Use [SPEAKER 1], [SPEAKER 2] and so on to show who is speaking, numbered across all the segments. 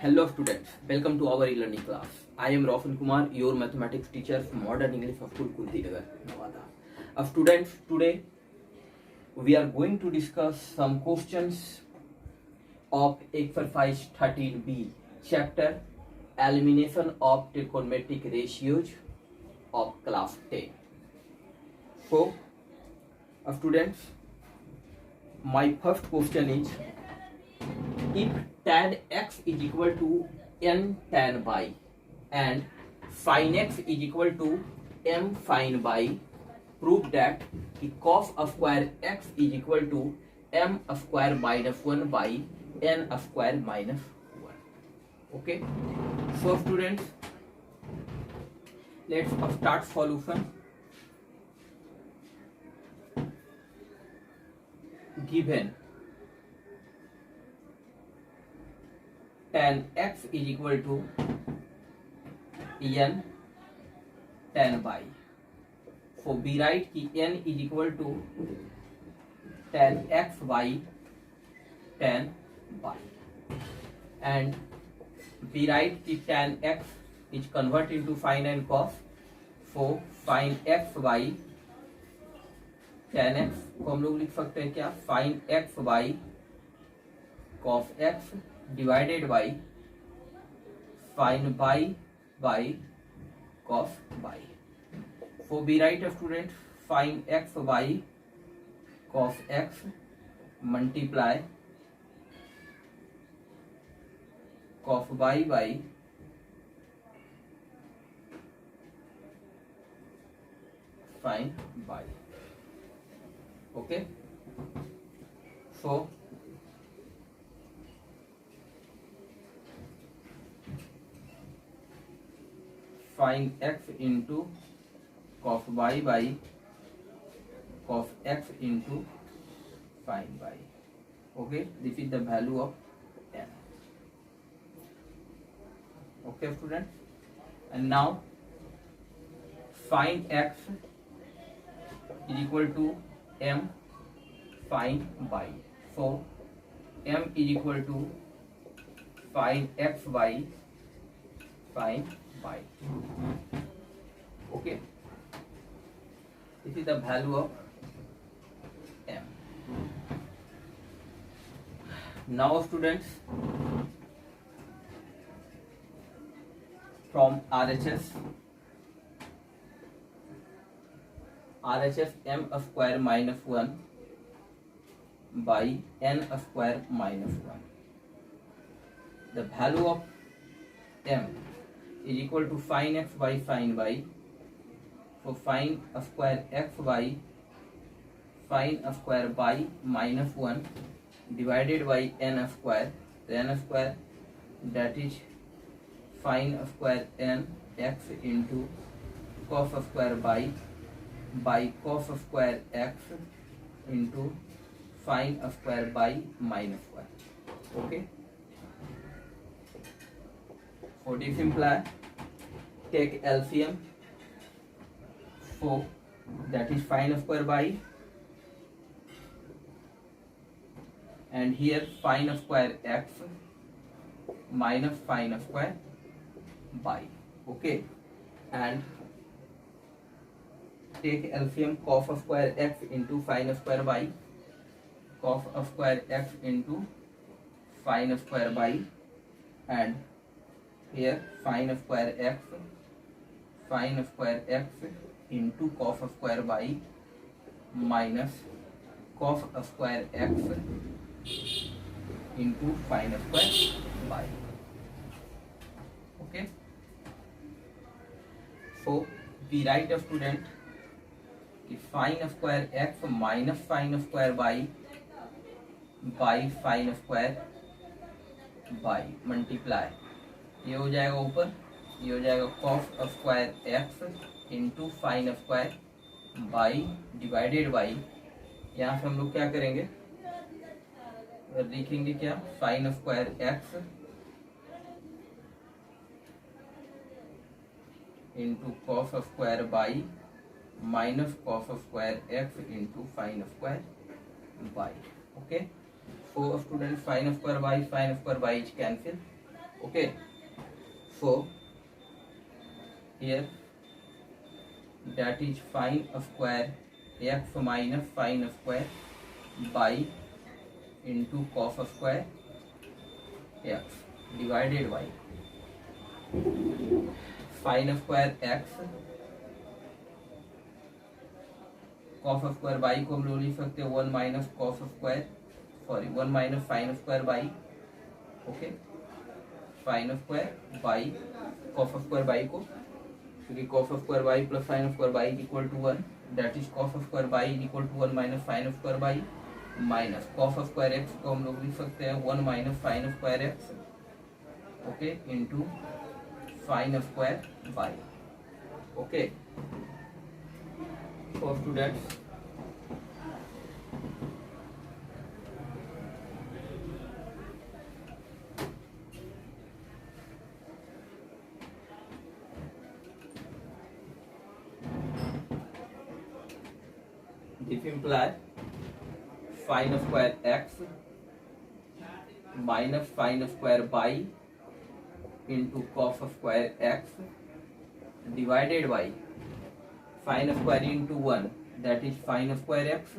[SPEAKER 1] Hello students, welcome to our e-learning class. I am Roshan Kumar, your mathematics teacher from Modern English of School Kuldinagar, Nevada. Students, today we are going to discuss some questions of exercise 13b, chapter Elimination of Trigonometric Ratios of class 10. So, students, my first question is, if tan x is equal to n tan y and sin x is equal to m sin y, prove that cos square x is equal to m square minus 1 by n square minus 1. Okay, so students, let's start solution. Given tan x is equal to n tan y, so we write कि n is equal to tan x by tan y, and we write कि tan x is converted into sin and cos, so sin x by tan x को हम लोग लिख सकते हैं क्या, sin x by cos x divided by sin y by cos y. So we write a student sin x by cos x multiply cos y by sin y. Okay, so sin x into cos y by cos x into sin y. Okay, this is the value of n. Okay student, and now sin x is equal to m sin y, so m is equal to sin x by sin y. Okay, this is the value of m. Now students, from RHS m square minus 1 by n square minus 1, the value of m is equal to sin x by sin y, so sin square x by sin square y minus 1 divided by n square, the n square, that is sin square n x into cos square y by cos square x into sin square y minus 1. Okay, for this imply take LCM, so that is sin square y, and here sin square x minus sin square y. Okay, and take LCM cos square x into sin square y, cos square x into sin square y, and here sin square x into cos square y minus cos square x into sin square y. Okay, so we write a student sin square x minus sin square y by sin square y multiply, ये हो जाएगा ऊपर, ये हो जाएगा cos square x into sin square y divided by, यहाँ से हम लोग क्या करेंगे, लिखेंगे क्या, sin square x into cos square y minus cos square x into sin square y. Okay, so student sin square y is cancel, Okay, so here that is sine square x minus sine square by into cos square x divided by sine square x cos square by को हम लोग लिख सकते हैं 1 minus cos square, sorry 1 minus sine square by, okay, sine square by cos square by को, क्योंकि cos square by plus sine square by equal to 1, that is cos square by equal to 1 minus sine square by minus cos square x को हम लोग लिख सकते हैं 1 minus sine square x, okay, into sine square by, okay. For students, this implies sine square x minus sine square by into cos square x divided by sine square into 1 that is sine square x,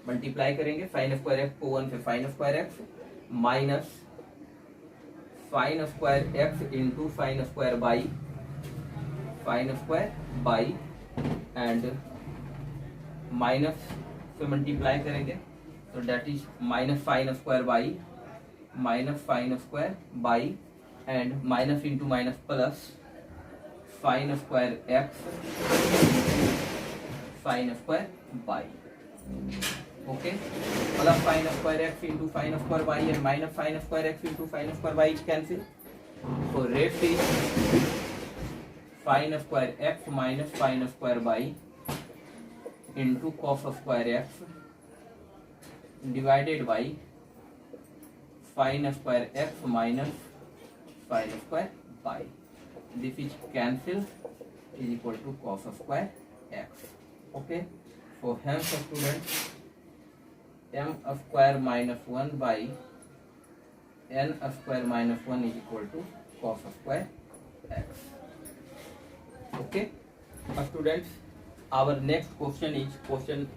[SPEAKER 1] multiply करेंगे sign square x को 1 से sign square x minus sine square x into sine square by and minus से multiply करेंगे तो that is minus sine square by and minus into minus plus sine square x sign square by, okay, plus sine square x into sine square by and minus sine square x into sine square by cancel, so rest is sine square x minus sine square by into cos square x divided by sine square x minus sine square by, this is cancel is equal to cos square x, okay, so hence students m square minus 1 by n square minus 1 is equal to cos square x, okay. Students, our next question is question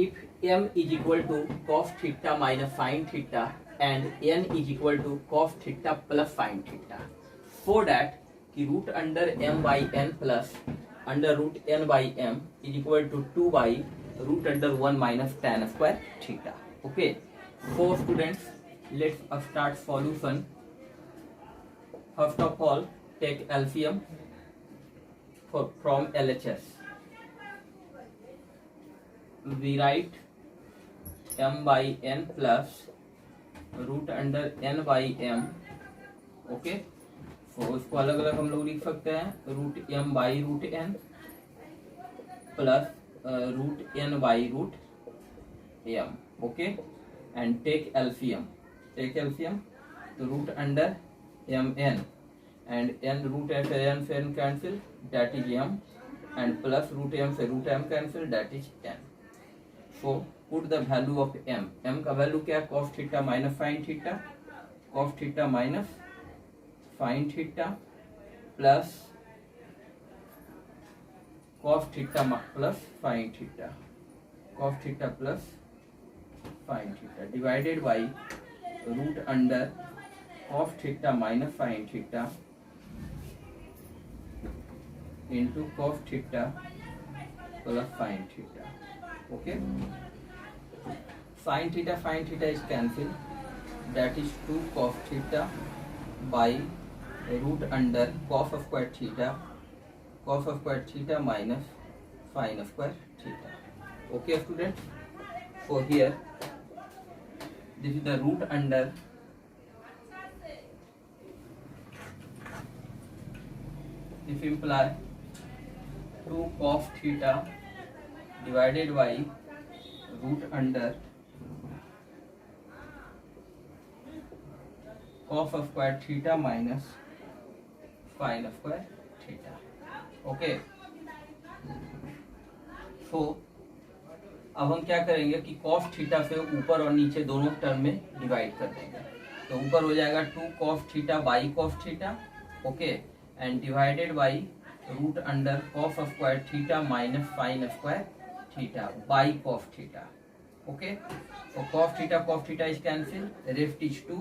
[SPEAKER 1] if m is equal to cos theta minus sin theta and n is equal to cos theta plus sin theta, so that कि root under m by n plus under root n by m is equal to 2 by root under 1 minus tan square theta, okay. So students, let's start solution. First of all take LCM from LHS, we write m by n plus root under n by m, okay. तो इसको अलग अलग हम लोग लिख सकते हैं root m by root n plus root n by root m, okay, and take LCM तो root under m n and n root m से n cancel that is m and plus root m से root m cancel that is n, so put the value of m का वैल्यू क्या है, cos theta minus sin theta, cos theta minus sin theta plus cos theta plus sin theta, cos theta plus sin theta divided by root under cos theta minus sin theta into cos theta plus sin theta, okay. sin theta is cancel that is 2 cos theta by root under cos square theta minus sin square theta, okay student. So here this is the root under this imply 2 cos theta divided by root under cos square theta minus sin square theta, okay. So अब हम क्या करेंगे कि cos theta से ऊपर और नीचे दोनों टर्म में डिवाइड कर देंगे, तो ऊपर हो जाएगा 2 cos theta by cos theta, okay, and divided by root under cos square theta minus sine square theta by cos theta, okay. तो cos theta is cancel, rest is 2,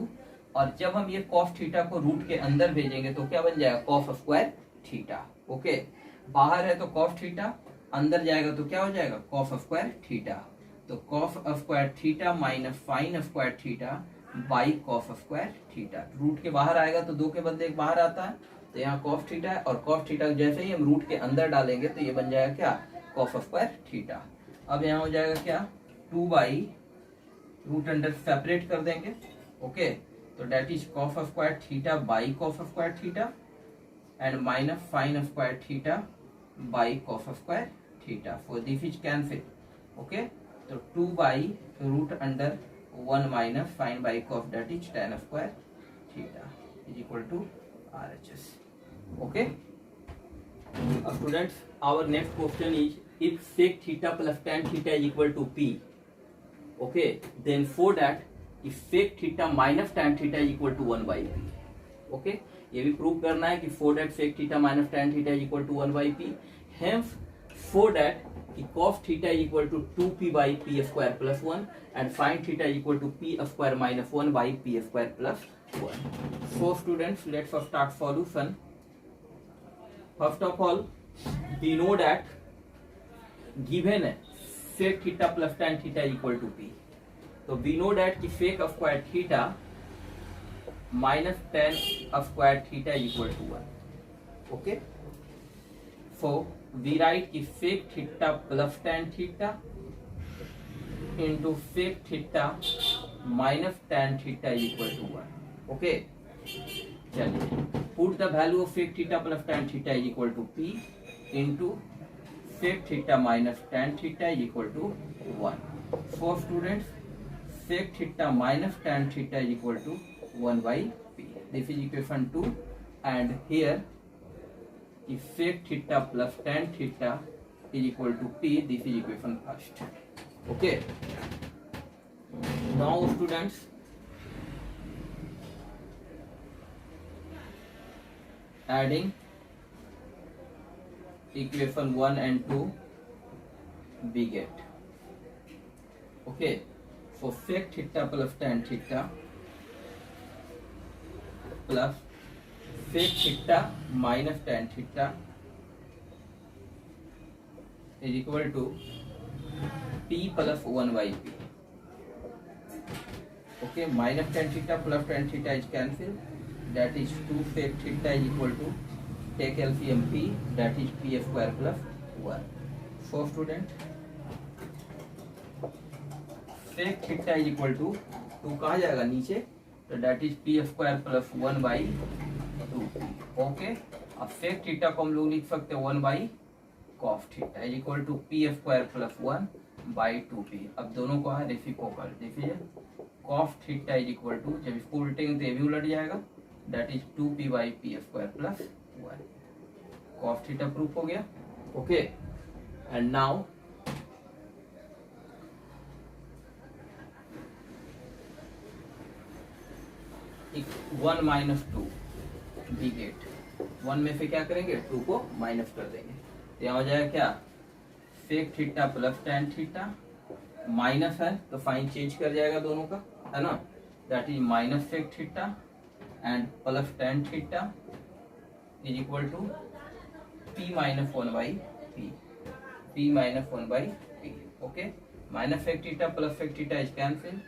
[SPEAKER 1] और जब हम ये cos थीटा को रूट के अंदर भेजेंगे तो क्या बन जाएगा cos स्क्वायर थीटा, ओके। बाहर है तो cos थीटा, अंदर जाएगा तो क्या हो जाएगा cos स्क्वायर थीटा, तो cos square theta minus sine square theta by cos square theta. Root के बाहर आएगा तो 2 के बदले 1 बाहर आता है, तो यहाँ cos थीटा है, और cos थीटा जैसे ही हम रूट के अंदर डालेंगे तो ये बन जाएगा क्या cos स्क्वायर थीटा। अब यहाँ हो जाएगा क्या 2 बाई रूट अंडर सेपरेट कर देंगे, ओके, तो that is cos square theta by cos square theta and minus sine square theta by cos square theta, for this is cancel, okay. तो 2 by root under 1 minus sine by cos that is tan square theta is equal to RHS, okay. Students, our next question is if sec theta plus tan theta is equal to P, okay, then for that if sec theta minus tan theta is equal to 1 by P, okay, ये भी prove करना है कि for that sec theta minus tan theta is equal to 1 by P, hence for that कि cos theta is equal to 2P by P square plus 1 and sin theta is equal to P square minus 1 by P square plus 1. So students, let's start solution. First of all, we know that given sec theta plus tan theta equal to P, so we know that कि sec square theta minus tan square theta equal to 1, okay. So we write कि sec theta plus tan theta into sec theta minus tan theta equal to 1, okay. चलिए, put the value of sec theta plus tan theta is equal to P into sec theta minus tan theta is equal to 1. So students, sec theta minus tan theta is equal to 1 by P. This is equation 2, and here if sec theta plus tan theta is equal to P, this is equation first, okay. Now students, adding equation 1 and 2 we get, okay. So sec theta plus tan theta plus sec theta minus tan theta is equal to P plus 1 by P, okay. Minus tan theta plus tan theta is cancelled, that is 2 sec theta is equal to take LCM P, that is P square plus 1. So student, sec theta is equal to 2 कहाँ जाएगा नीचे, तो that is P square plus 1 by 2P, okay. अब sec theta को हम लोग लिख सकते हैं 1 by cos theta is equal to P square plus 1 by 2P. अब दोनों को है रेसिप्रोकल, देखिए cos theta is equal to, जब इसको उल्टेंगे तो ये भी उलट जाएगा, that is 2P by P square plus 1. Cos theta proof हो गया, okay. And now one minus 2 we get, 1 में से क्या करेंगे 2 को माइनस कर देंगे, तो यहाँ हो जाएगा क्या sec theta plus tan theta, minus है तो साइन चेंज कर जाएगा दोनों का, है ना, that is minus sec theta and plus tan theta is equal to P minus 1 by P, P minus 1 by P, okay. Minus sec theta plus sec theta is cancelled,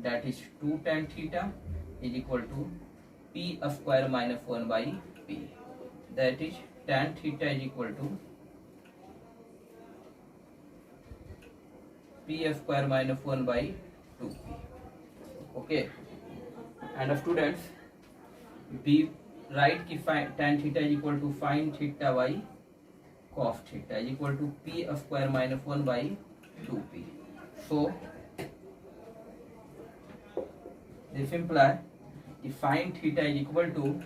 [SPEAKER 1] that is 2 tan theta is equal to P square minus 1 by P, that is tan theta is equal to P square minus 1 by 2P, okay. And students, we write कि tan theta is equal to sin theta by cos theta is equal to P square minus 1 by 2P. So this implies कि sin theta is equal to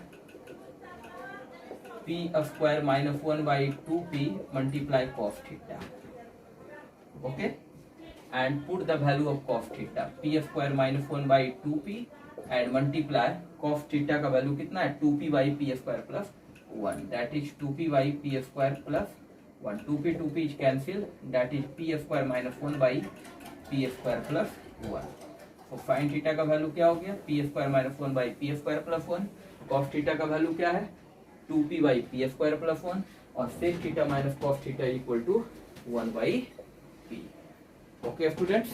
[SPEAKER 1] P square minus 1 by 2P multiply cos theta, okay. And put the value of cos theta, P square minus 1 by 2P and multiply cos theta का value कितना है 2p by P square plus 1, that is 2p by P square plus 1, 2p is cancel, that is P square minus 1 by P square plus 1। तो sine theta का वैल्यू क्या हो गया P square minus 1 by P square plus 1, cos theta का वैल्यू क्या है 2p by P square plus 1, और सेक theta minus cos theta equal to 1 by P. Okay students.